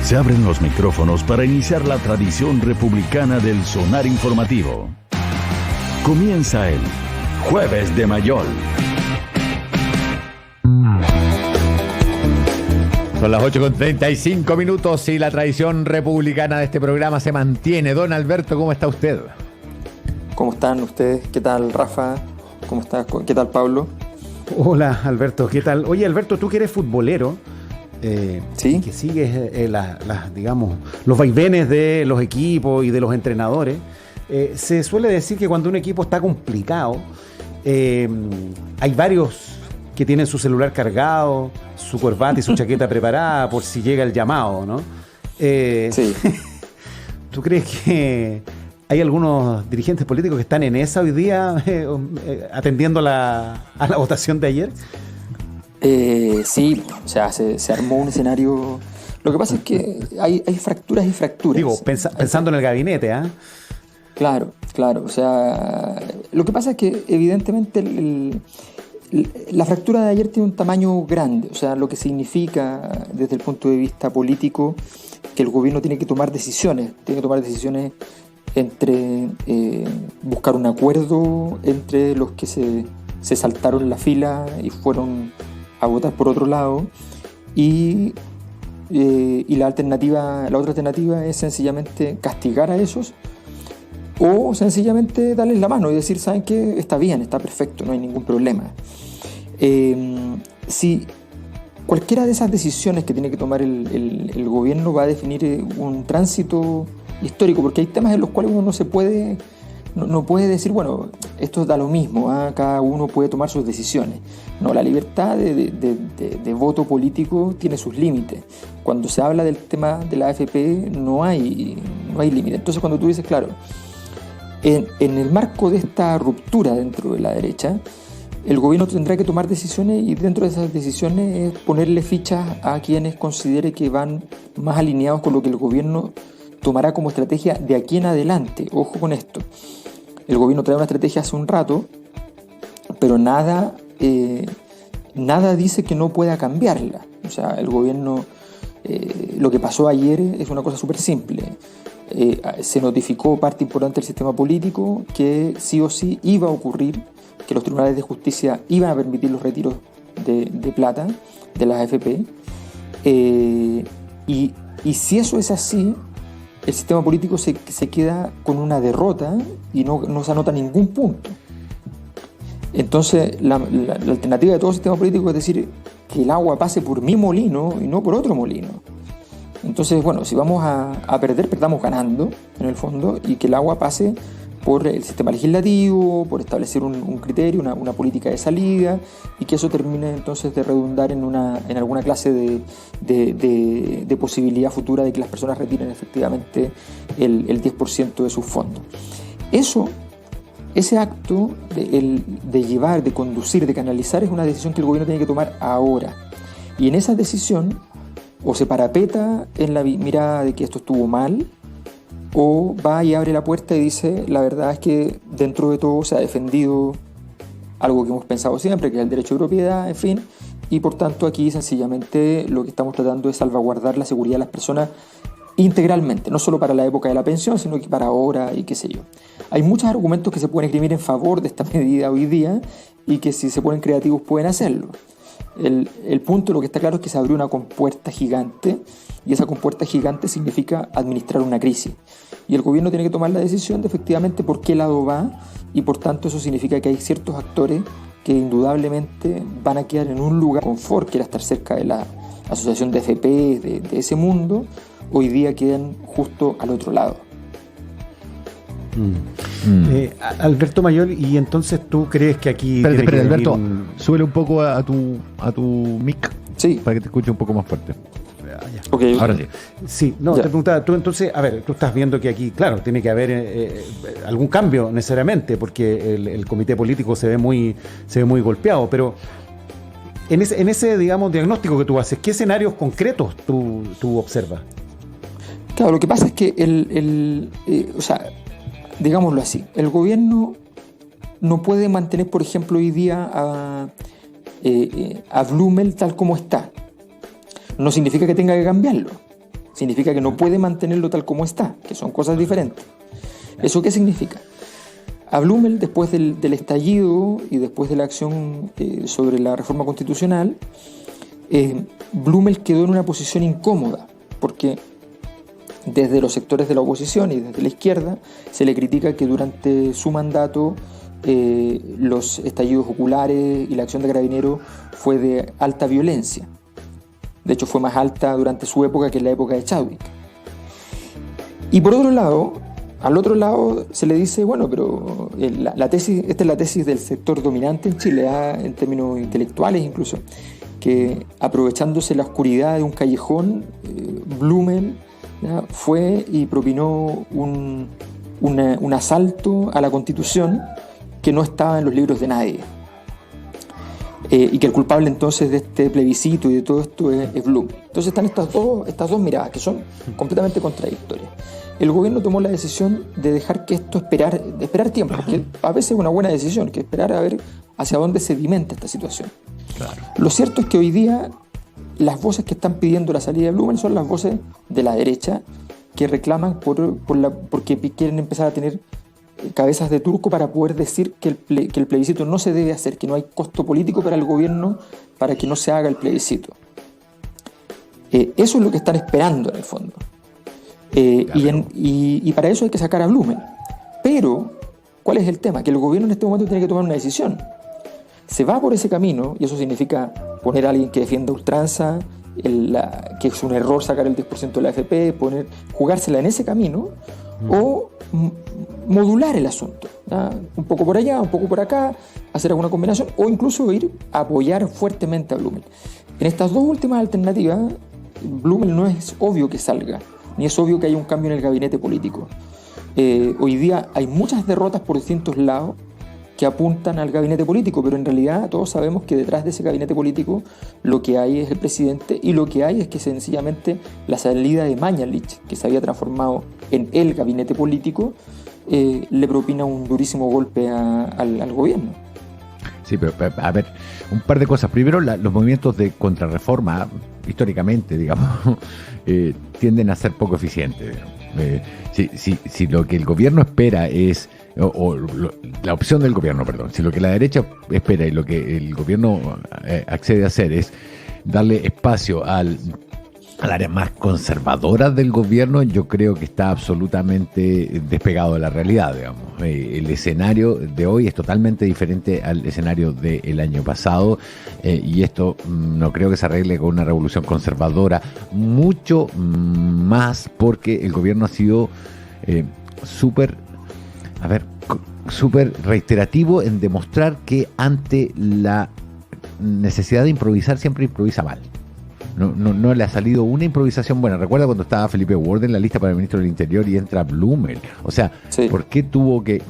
Se abren los micrófonos para iniciar la tradición republicana del sonar informativo. Comienza el Jueves de Mayol. Son las 8:35 y la tradición republicana de este programa se mantiene. Don Alberto, ¿cómo está usted? ¿Cómo están ustedes? ¿Qué tal, Rafa? ¿Cómo estás? ¿Qué tal, Pablo? Hola, Alberto, ¿qué tal? Oye, Alberto, tú que eres futbolero, ¿sí? que sigues digamos, los vaivenes de los equipos y de los entrenadores, se suele decir que cuando un equipo está complicado, hay varios que tienen su celular cargado, su corbata y su chaqueta preparada por si llega el llamado, ¿no? Sí. ¿Tú crees que hay algunos dirigentes políticos que están en esa hoy día atendiendo a la votación de ayer? Sí, o sea, se armó un escenario. Lo que pasa es que hay fracturas y fracturas. Digo, pensando en el gabinete, ¿ah? Claro. O sea, lo que pasa es que evidentemente la fractura de ayer tiene un tamaño grande. O sea, lo que significa desde el punto de vista político que el gobierno tiene que tomar decisiones. Tiene que tomar decisiones entre buscar un acuerdo entre los que se saltaron la fila y fueron a votar por otro lado, y la otra alternativa es sencillamente castigar a esos o sencillamente darles la mano y decir, ¿saben qué? Está bien, está perfecto, no hay ningún problema. Si cualquiera de esas decisiones que tiene que tomar el gobierno va a definir un tránsito histórico, porque hay temas en los cuales uno no puede decir, bueno, esto da lo mismo, cada uno puede tomar sus decisiones. No, la libertad de voto político tiene sus límites. Cuando se habla del tema de la AFP no hay límite. Entonces, cuando tú dices, claro, en el marco de esta ruptura dentro de la derecha, el gobierno tendrá que tomar decisiones, y dentro de esas decisiones es ponerle fichas a quienes considere que van más alineados con lo que el gobierno tomará como estrategia de aquí en adelante. Ojo con esto. El gobierno trae una estrategia hace un rato, pero nada dice que no pueda cambiarla. O sea, el gobierno, lo que pasó ayer es una cosa súper simple. Se notificó parte importante del sistema político que sí o sí iba a ocurrir, que los tribunales de justicia iban a permitir los retiros de plata de las AFP. Y si eso es así, el sistema político se queda con una derrota y no se anota ningún punto. Entonces, la alternativa de todo sistema político es decir que el agua pase por mi molino y no por otro molino. Entonces, bueno, si vamos a perder, perdamos ganando, en el fondo, y que el agua pase por el sistema legislativo, por establecer un criterio, una política de salida, y que eso termine entonces de redundar en alguna clase de posibilidad futura de que las personas retiren efectivamente el 10% de sus fondos. Ese acto de llevar, de conducir, de canalizar, es una decisión que el gobierno tiene que tomar ahora. Y en esa decisión, o se parapeta en la mirada de que esto estuvo mal, o va y abre la puerta y dice, la verdad es que dentro de todo se ha defendido algo que hemos pensado siempre, que es el derecho de propiedad, en fin, y por tanto aquí sencillamente lo que estamos tratando es salvaguardar la seguridad de las personas integralmente, no solo para la época de la pensión, sino que para ahora y qué sé yo. Hay muchos argumentos que se pueden esgrimir en favor de esta medida hoy día y que si se ponen creativos pueden hacerlo. El punto, lo que está claro, es que se abrió una compuerta gigante, y esa compuerta gigante significa administrar una crisis. Y el gobierno tiene que tomar la decisión de efectivamente por qué lado va, y por tanto eso significa que hay ciertos actores que indudablemente van a quedar en un lugar de confort, que era estar cerca de la asociación de FP, de ese mundo, hoy día quedan justo al otro lado. Alberto Mayol, y entonces tú crees que aquí... Espérate, Alberto, súbele un poco a tu mic, sí, para que te escuche un poco más fuerte. Okay. Ahora sí. Sí, no, ya. Te preguntaba, tú entonces, a ver, tú estás viendo que aquí, claro, tiene que haber algún cambio necesariamente, porque el comité político se ve muy golpeado, pero en ese, digamos, diagnóstico que tú haces, ¿qué escenarios concretos tú observas? Claro, lo que pasa es que o sea, digámoslo así, el gobierno no puede mantener, por ejemplo, hoy día a Blumel tal como está. No significa que tenga que cambiarlo. significa que no puede mantenerlo tal como está, que son cosas diferentes. ¿Eso qué significa? A Blumel, después del estallido y después de la acción sobre la reforma constitucional, Blumel quedó en una posición incómoda, porque desde los sectores de la oposición y desde la izquierda se le critica que durante su mandato los estallidos oculares y la acción de Carabineros fue de alta violencia. De hecho, fue más alta durante su época que en la época de Chadwick. Y por otro lado, al otro lado se le dice, bueno, pero la tesis, esta es la tesis del sector dominante en Chile, en términos intelectuales incluso, que aprovechándose la oscuridad de un callejón, Blumel fue y propinó un asalto a la Constitución que no estaba en los libros de nadie. Y que el culpable entonces de este plebiscito y de todo esto es Blumel. Entonces están estas dos miradas que son completamente contradictorias. El gobierno tomó la decisión de dejar que esto esperar tiempo, porque a veces es una buena decisión, que esperar a ver hacia dónde sedimenta esta situación. Claro. Lo cierto es que hoy día las voces que están pidiendo la salida de Blumel son las voces de la derecha que reclaman porque quieren empezar a tener cabezas de turco para poder decir que el plebiscito no se debe hacer, que no hay costo político para el gobierno para que no se haga el plebiscito. Eso es lo que están esperando en el fondo. Claro. Y para eso hay que sacar a Blumel. Pero, ¿cuál es el tema? Que el gobierno en este momento tiene que tomar una decisión. Se va por ese camino, y eso significa poner a alguien que defienda ultranza, que es un error sacar el 10% de la AFP, jugársela en ese camino, o modular el asunto, ¿ya? Un poco por allá, un poco por acá, hacer alguna combinación, o incluso ir a apoyar fuertemente a Blumel. En estas dos últimas alternativas, Blumel no es obvio que salga, ni es obvio que haya un cambio en el gabinete político. Hoy día hay muchas derrotas por distintos lados que apuntan al gabinete político, pero en realidad todos sabemos que detrás de ese gabinete político lo que hay es el presidente, y lo que hay es que sencillamente la salida de Mañalich, que se había transformado en el gabinete político, le propina un durísimo golpe al gobierno. Sí, pero a ver, un par de cosas. Primero, los movimientos de contrarreforma, históricamente, digamos, tienden a ser poco eficientes. Si lo que el gobierno espera es, la opción del gobierno, perdón, si lo que la derecha espera y lo que el gobierno accede a hacer es darle espacio al área más conservadora del gobierno, yo creo que está absolutamente despegado de la realidad, digamos. El escenario de hoy es totalmente diferente al escenario del año pasado, y esto no creo que se arregle con una revolución conservadora, mucho más porque el gobierno ha sido súper reiterativo en demostrar que ante la necesidad de improvisar siempre improvisa mal. No le ha salido una improvisación buena. Recuerda cuando estaba Felipe Ward en la lista para el ministro del Interior y entra Blumel. O sea, sí. ¿Por qué tuvo que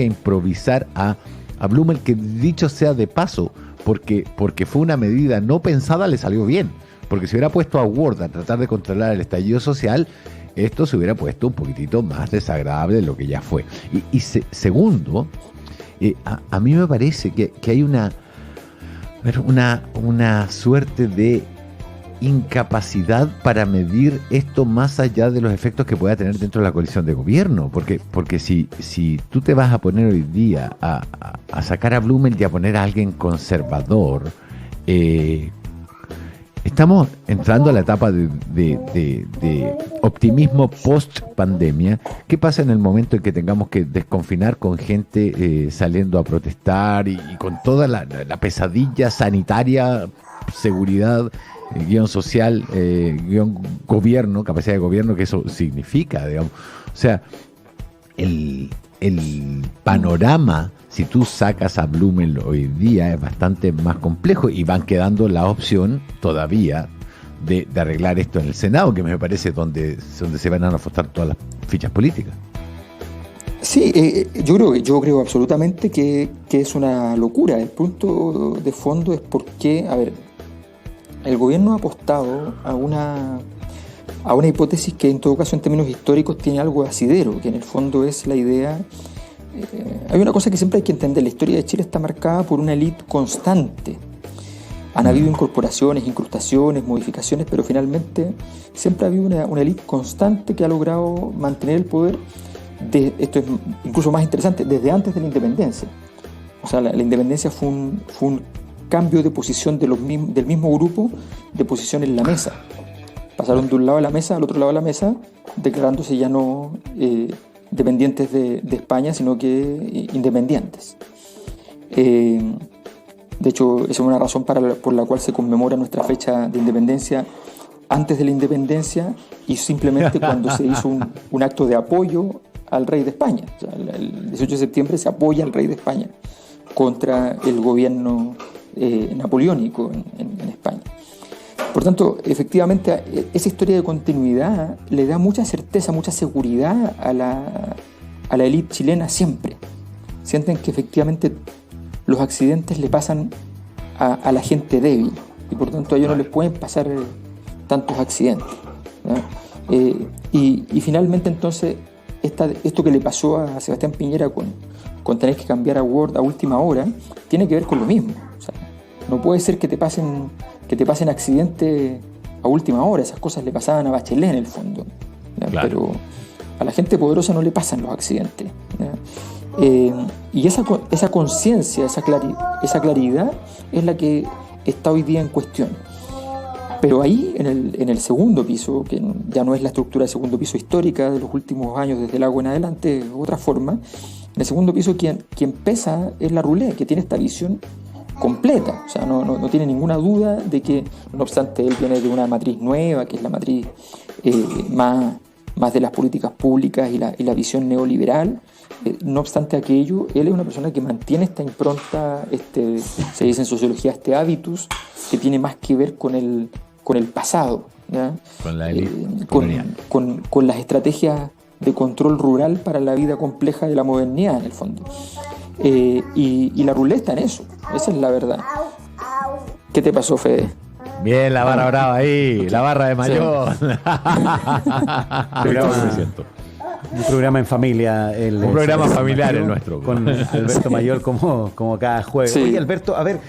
improvisar a Blumel? Que dicho sea de paso, porque fue una medida no pensada, le salió bien. Porque si hubiera puesto a Ward a tratar de controlar el estallido social, esto se hubiera puesto un poquitito más desagradable de lo que ya fue. Segundo, a mí me parece que hay una suerte de incapacidad para medir esto más allá de los efectos que pueda tener dentro de la coalición de gobierno, porque si tú te vas a poner hoy día a sacar a Blumel y a poner a alguien conservador, estamos entrando a la etapa de optimismo post pandemia. ¿Qué pasa en el momento en que tengamos que desconfinar con gente saliendo a protestar y con toda la pesadilla sanitaria, seguridad, guión social, guión gobierno, capacidad de gobierno que eso significa, digamos? O sea, el panorama, si tú sacas a Blumel hoy día, es bastante más complejo, y van quedando la opción todavía de arreglar esto en el Senado, que me parece donde se van a afrontar todas las fichas políticas. Sí, yo creo absolutamente que es una locura. El punto de fondo es porque, el gobierno ha apostado a una hipótesis que en todo caso en términos históricos tiene algo de asidero, que en el fondo es la idea. Hay una cosa que siempre hay que entender: la historia de Chile está marcada por una élite constante, Han habido incorporaciones, incrustaciones, modificaciones, pero finalmente siempre ha habido una élite constante que ha logrado mantener el poder. Esto es incluso más interesante, desde antes de la independencia. O sea, la independencia fue un cambio de posición del mismo grupo, de posición en la mesa. Pasaron de un lado de la mesa al otro lado de la mesa, declarándose ya no dependientes de España, sino que independientes. De hecho, esa es una razón por la cual se conmemora nuestra fecha de independencia antes de la independencia y simplemente cuando se hizo un acto de apoyo al rey de España. O sea, el 18 de septiembre se apoya al rey de España contra el gobierno napoleónico en España. Por tanto, efectivamente, esa historia de continuidad le da mucha certeza, mucha seguridad a la élite chilena siempre. Sienten que efectivamente los accidentes le pasan a la gente débil y por tanto a ellos no les pueden pasar tantos accidentes, ¿no? Y finalmente entonces esto que le pasó a Sebastián Piñera con tener que cambiar a Word a última hora tiene que ver con lo mismo. O sea, no puede ser que te pasen accidentes a última hora. Esas cosas le pasaban a Bachelet en el fondo, claro. Pero a la gente poderosa no le pasan los accidentes, ¿no? Y esa conciencia, esa claridad es la que está hoy día en cuestión. Pero ahí, en el segundo piso, que ya no es la estructura de segundo piso histórica de los últimos años, desde el agua en adelante, de otra forma, en el segundo piso quien pesa es la Roulette, que tiene esta visión completa. O sea, no tiene ninguna duda de que, no obstante, él viene de una matriz nueva, que es la matriz más de las políticas públicas y la visión neoliberal. No obstante aquello, él es una persona que mantiene esta impronta, se dice en sociología, este hábitus, que tiene más que ver con el pasado, ¿ya? Con la élite con las estrategias de control rural para la vida compleja de la modernidad, en el fondo. Y la Roulette está en eso, esa es la verdad. ¿Qué te pasó, Fede? Bien, la barra brava ahí, la barra de Mayor. Sí. Un programa en familia. Un programa familiar el nuestro. Con Alberto Mayor como cada jueves. Sí. Oye, Alberto, a ver.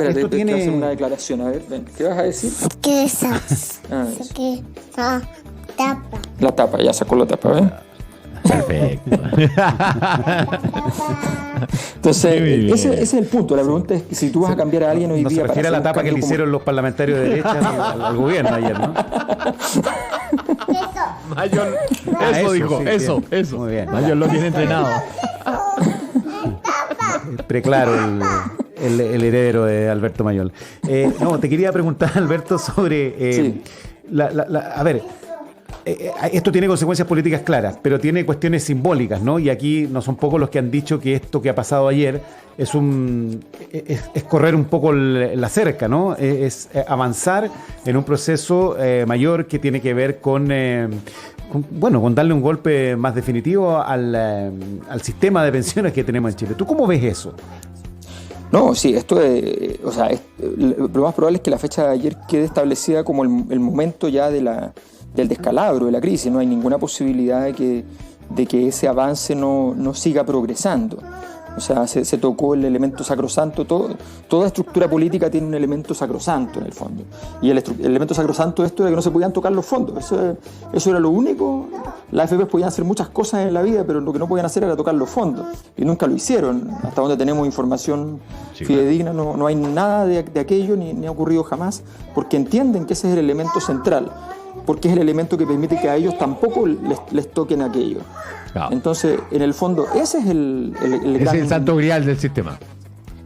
Esto tiene... hacer una declaración. A ver, ven, ¿qué vas a decir? ¿Qué es eso? Tapa. La tapa, ya sacó la tapa, ¿ven? Perfecto. Entonces, ese es el punto. La pregunta es que si tú vas a cambiar a alguien hoy no día. Se refiere a la tapa que le hicieron los parlamentarios de derecha al gobierno ayer, ¿no? Mayor, eso dijo, sí, eso. Muy bien. Mayor lo tiene entrenado. Preclaro el heredero de Alberto Mayor. No, te quería preguntar, Alberto, sobre sí. A ver. Esto tiene consecuencias políticas claras, pero tiene cuestiones simbólicas, ¿no? Y aquí no son pocos los que han dicho que esto que ha pasado ayer es correr un poco la cerca, ¿no? Es avanzar en un proceso mayor que tiene que ver con darle un golpe más definitivo al sistema de pensiones que tenemos en Chile. ¿Tú cómo ves eso? No, sí, lo más probable es que la fecha de ayer quede establecida como el momento ya del descalabro, de la crisis. No hay ninguna posibilidad de que ese avance no siga progresando. O sea, se tocó el elemento sacrosanto. Toda estructura política tiene un elemento sacrosanto en el fondo. Y el elemento sacrosanto esto de que no se podían tocar los fondos. Eso era lo único. Las AFP podían hacer muchas cosas en la vida, pero lo que no podían hacer era tocar los fondos. Y nunca lo hicieron. Hasta donde tenemos información fidedigna, no hay nada de aquello, ni ha ocurrido jamás, porque entienden que ese es el elemento central. Porque es el elemento que permite que a ellos tampoco les toquen aquello. Claro. Entonces, en el fondo, ese es el es el santo grial del sistema.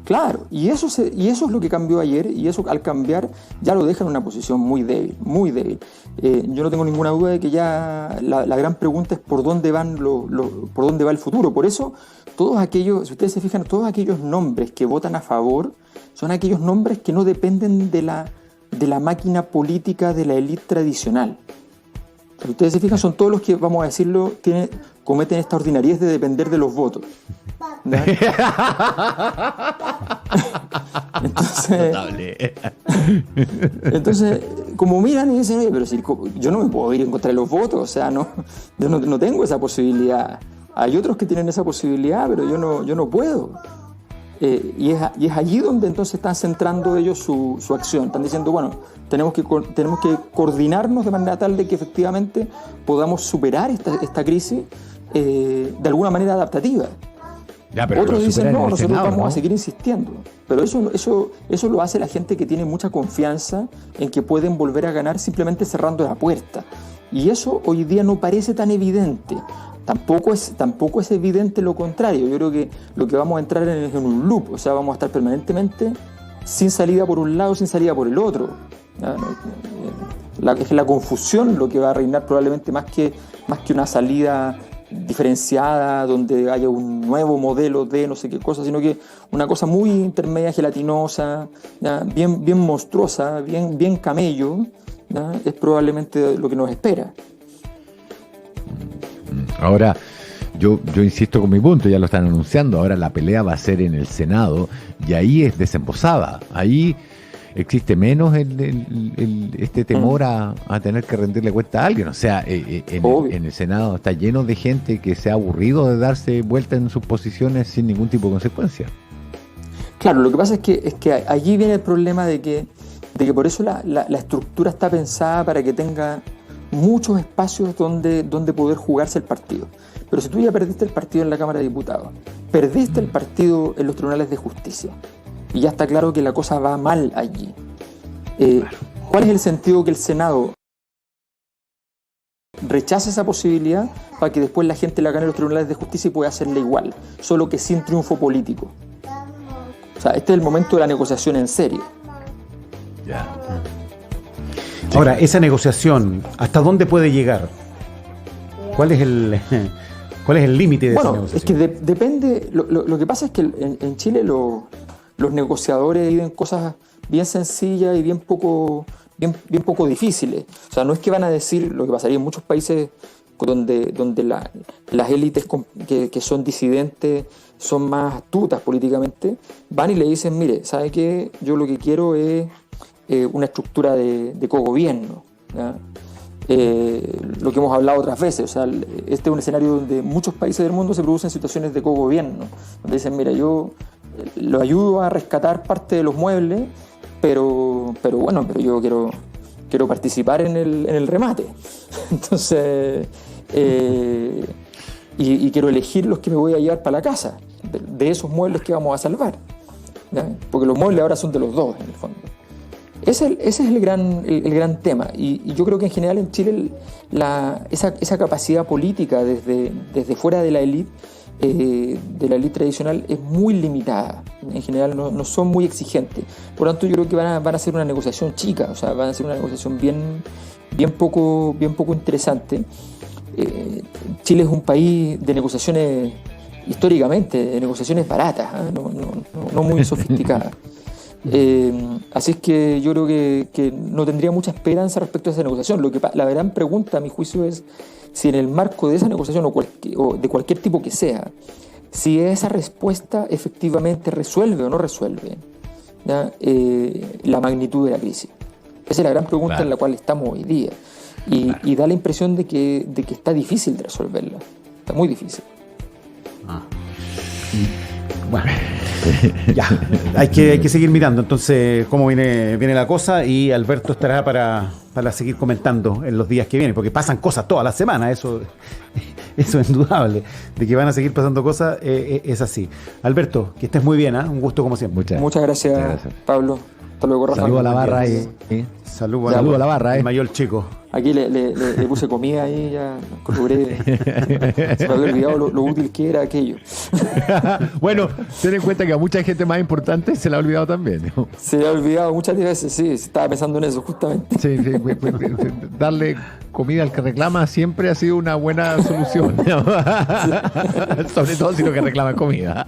Claro, y eso es lo que cambió ayer, y eso al cambiar ya lo deja en una posición muy débil, muy débil. Yo no tengo ninguna duda de que ya la gran pregunta es por dónde va el futuro. Por eso, todos aquellos, si ustedes se fijan, todos aquellos nombres que votan a favor son aquellos nombres que no dependen de la máquina política de la élite tradicional. Si ustedes se fijan, son todos los que, vamos a decirlo, cometen esta ordinariez de depender de los votos. Entonces, como miran y dicen, oye, pero si yo no me puedo ir en contra de los votos, o sea, yo no tengo esa posibilidad. Hay otros que tienen esa posibilidad, pero yo no puedo. Y es allí donde entonces están centrando ellos su acción. Están diciendo, bueno, tenemos que coordinarnos de manera tal de que efectivamente podamos superar esta crisis de alguna manera adaptativa. Ya, pero Otros lo dicen, superan no, en el nosotros Senado, vamos ¿no? a seguir insistiendo. Pero eso lo hace la gente que tiene mucha confianza en que pueden volver a ganar simplemente cerrando la puerta. Y eso hoy día no parece tan evidente. Tampoco es evidente lo contrario. Yo creo que lo que vamos a entrar es en un loop. O sea, vamos a estar permanentemente sin salida por un lado, sin salida por el otro. Es la confusión lo que va a reinar probablemente más que una salida diferenciada donde haya un nuevo modelo de no sé qué cosa, sino que una cosa muy intermedia, gelatinosa, ¿ya? Bien monstruosa, bien camello, ¿ya? Es probablemente lo que nos espera. Ahora, yo insisto con mi punto, ya lo están anunciando, ahora la pelea va a ser en el Senado y ahí es desembosada, ahí existe menos este temor a tener que rendirle cuenta a alguien. O sea, en el Senado está lleno de gente que se ha aburrido de darse vuelta en sus posiciones sin ningún tipo de consecuencia. Claro, lo que pasa es que allí viene el problema de que por eso la estructura está pensada para que tenga muchos espacios donde poder jugarse el partido. Pero si tú ya perdiste el partido en la Cámara de Diputados, perdiste el partido en los tribunales de justicia, y ya está claro que la cosa va mal allí. ¿Cuál es el sentido que el Senado rechace esa posibilidad para que después la gente la gane en los tribunales de justicia y pueda hacerle igual, solo que sin triunfo político? O sea, este es el momento de la negociación en serio. Ya. Ahora, esa negociación, ¿hasta dónde puede llegar? ¿Cuál es el límite de esa negociación? Es que depende. Lo que pasa es que en Chile los negociadores viven cosas bien sencillas y bien poco difíciles. O sea, no es que van a decir lo que pasaría en muchos países donde las élites que son disidentes son más astutas políticamente, van y le dicen, mire, ¿sabe qué? Yo lo que quiero es una estructura de cogobierno, ¿ya? Lo que hemos hablado otras veces, o sea, este es un escenario donde muchos países del mundo se producen situaciones de cogobierno, donde dicen, mira, yo lo ayudo a rescatar parte de los muebles, pero yo quiero participar en el remate. Entonces, y quiero elegir los que me voy a llevar para la casa, de esos muebles que vamos a salvar, ¿ya? Porque los muebles ahora son de los dos, en el fondo. Ese es el gran tema. Y yo creo que en general en Chile esa capacidad política desde fuera de la élite tradicional es muy limitada. En general no son muy exigentes. Por lo tanto, yo creo que van a hacer una negociación chica, o sea, van a hacer una negociación bien poco interesante. Chile es un país de negociaciones, históricamente, de negociaciones baratas, ¿eh? No muy sofisticadas. Así es que yo creo que no tendría mucha esperanza respecto a esa negociación. La gran pregunta, a mi juicio, es si en el marco de esa negociación o de cualquier tipo que sea, si esa respuesta efectivamente resuelve o no resuelve, ¿ya? La magnitud de la crisis. Esa es la gran pregunta, claro, en la cual estamos hoy día. Y da la impresión de que está difícil de resolverla. Está muy difícil. Bueno, ya, hay que seguir mirando entonces cómo viene la cosa, y Alberto estará para seguir comentando en los días que vienen, porque pasan cosas todas las semanas, eso es indudable, de que van a seguir pasando cosas, es así. Alberto, que estés muy bien, ¿eh? Un gusto como siempre. Muchas gracias, Pablo. Hasta luego, Rafa. Saludos a la barra ahí. Saludos a la barra. El mayor chico. Aquí le puse comida ahí, ya logré. Se me había olvidado lo útil que era aquello. Bueno, ten en cuenta que a mucha gente más importante se le ha olvidado también, ¿no? Se le ha olvidado muchas veces, sí, estaba pensando en eso justamente. Sí, darle comida al que reclama siempre ha sido una buena solución, ¿no? Sobre todo si lo que reclama es comida.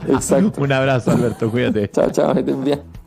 Exacto. Un abrazo, Alberto, cuídate. Chao, que estén bien.